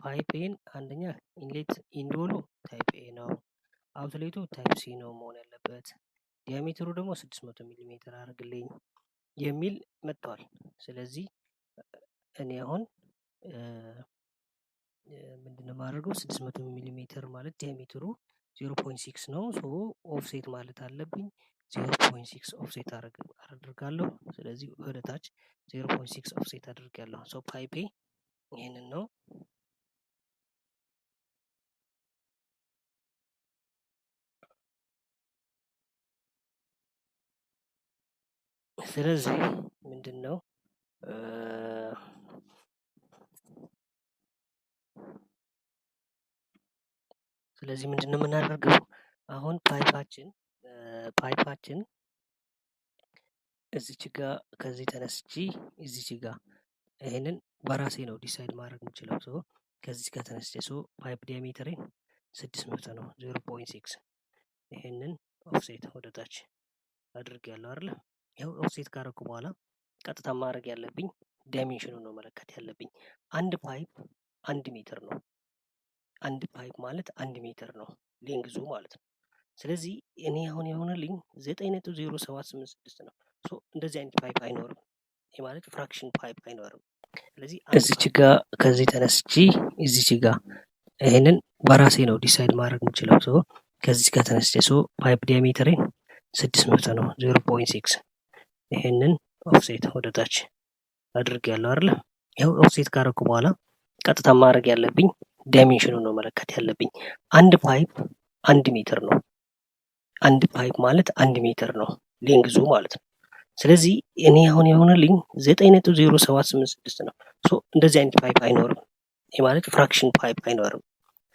ፓይፕ ኤን አንደኛ ኢንሌት ኢንዶሉ ታይፕ ኤ ነው። አውትሌቱ ታይፕ ሲ ነው መሆን ያለበት። ዲያሜትሩ ደግሞ 600 ሚሊ ሜትር አድርግልኝ የሚል መጥቷል። ስለዚህ እኔ አሁን ምንድነው የማደርገው 600 ሚሊ ሜትር ማለት ዲያሜትሩ 0.6 ነው። ሶ ኦፍሴት ማለት አለብኝ 0.6 ኦፍሴት አድርጋለሁ። ስለዚህ ወደ ታች 0.6 ኦፍሴት አድርጋለሁ። ሶ ፓይፔ ይሄንን ነው። ስለዚህ ምንድነው የምናደርገው አሁን ፓይፓችን እዚች ጋር ከዚህ ተነስቼ እዚች ጋር ይሄንን በራሴ ነው ዲሳይድ ማድረግ የምችለው። ሶ ከዚህ ጋር ተነስቼ ፓይፕ ዲያሜትሬን 600 ነው 0.6 ይሄንን ኦፍሴት ወደ ታች አድርጌያለሁ አይደል? ያው ኦፍሴት ካደረኩ በኋላ ቀጥታ ማድረግ ያለብኝ ዳይሜንሽኑን ነው መለካት ያለብኝ። አንድ ፓይፕ 1 ሜትር ነው። አንድ ፓይፕ ማለት 1 ሜትር ነው ሌንግዙ ማለት ነው። ስለዚህ እኔ አሁን የሆነልኝ 9.0786 ነው። ሶ እንደዚህ አይነት ፓይፕ አይኖርም። ይሄ ማለት ፍራክሽን ፓይፕ አይኖርም። ስለዚህ እዚች ጋር ከዚህ ተነስቼ እዚች ጋር ይሄንን በራሴ ነው ዲሳይድ ማድረግ የምችለው። ሶ ከዚህ ጋር ተነስቼ ፓይፕ ዲያሜትሬን 600 ነው 0.6 ይሄንን ኦፍሴት ወደ ታች አድርጌያለሁ አይደል? ያው ኦፍሴት ካደረኩ በኋላ ቀጥታ ማድረግ ያለብኝ ዳይሜንሽኑን ነው መለካት ያለብኝ። አንድ ፓይፕ 1 ሜትር ነው። አንድ ፓይፕ ማለት 1 ሜትር ነው ሌንግዙ ማለት ነው። ስለዚህ እኔ አሁን የሆነልኝ 9.0786 ነው። ሶ እንደዚህ አይነት ፓይፕ አይኖርም። ይሄ ማለት ፍራክሽን ፓይፕ አይኖርም።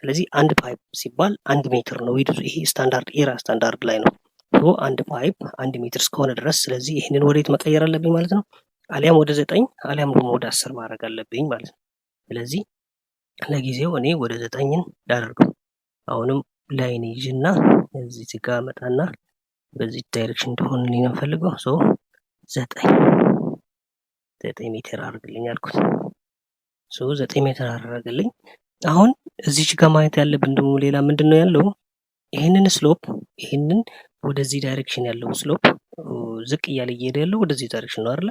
ስለዚህ አንድ ፓይፕ ሲባል 1 ሜትር ነው። ይሄ ስታንዳርድ ኤራ ስታንዳርድ ላይ ነው። ሶ አንድ ፓይፕ 1 ሜትር እስከሆነ ድረስ ስለዚህ ይሄንን ወዴት መቀየር አለብኝ ማለት ነው? አሊያም ወደ 9 አሊያም ደግሞ ወደ 10 ማድረግ አለብኝ ማለት ነው። ስለዚህ ለጊዜው እኔ ወደ 9ን ላደርገው። አሁንም ላይን ይዥና እዚህ ጋር መጣና በዚህ ዳይሬክሽን እንደሆነልኝ ነው የምፈልገው። ሶ 9 ሜትር አድርግልኝ አልኩት። ሶ 9 ሜትር አደረገልኝ። አሁን እዚች ጋር ማየት ያለብን ደግሞ ሌላ ምንድነው ያለው? ይሄንን ስሎፕ ይሄንን ወደዚህ ዳይሬክሽን ያለው ስሎፕ ዝቅ እያለ እየሄደ ያለው ወደዚህ ዳይሬክሽን ነው አይደል?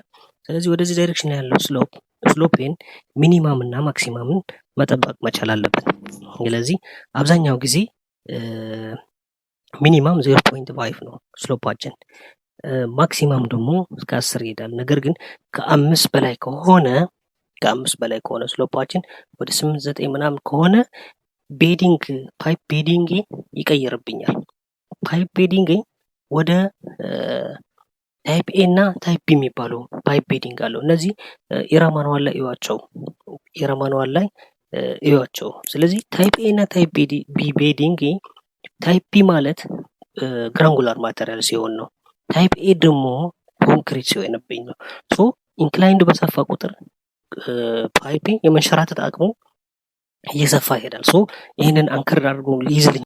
ስለዚህ ወደዚህ ዳይሬክሽን ያለው ስሎፕን ሚኒማም እና ማክሲማምን መጠበቅ መቻል አለበት። ስለዚህ አብዛኛው ጊዜ ሚኒማም 0.5 ነው ስሎፓችን፣ ማክሲማም ደግሞ እስከ 10 ይሄዳል። ነገር ግን ከ5 በላይ ከሆነ ስሎፓችን ወደ 8 9 ምናምን ከሆነ ፓይፕ ቤዲንግ ይቀይርብኛል። ፓይፕ ቤዲንግ ወደ ታይፕ ኤ እና ታይፕ ቢ የሚባሉ ፓይፕ ቤዲንግ አለው። እነዚህ ኢራ ማኑዋል ላይ እዩዋቸው። ስለዚህ ታይፕ ኤ እና ታይፕ ቢ ቤዲንግ ታይፕ ቢ ማለት ግራንጉላር ማቴሪያል ሲሆን ነው። ታይፕ ኤ ደግሞ ኮንክሪት ሲሆንብኝ ነው። ሶ ኢንክላይንድ በሰፋ ቁጥር ፓይፕ የመንሸራተት አቅሙ እየሰፋ ይሄዳል። ሶ ይህንን አንከር አድርጎ ሊይዝልኝ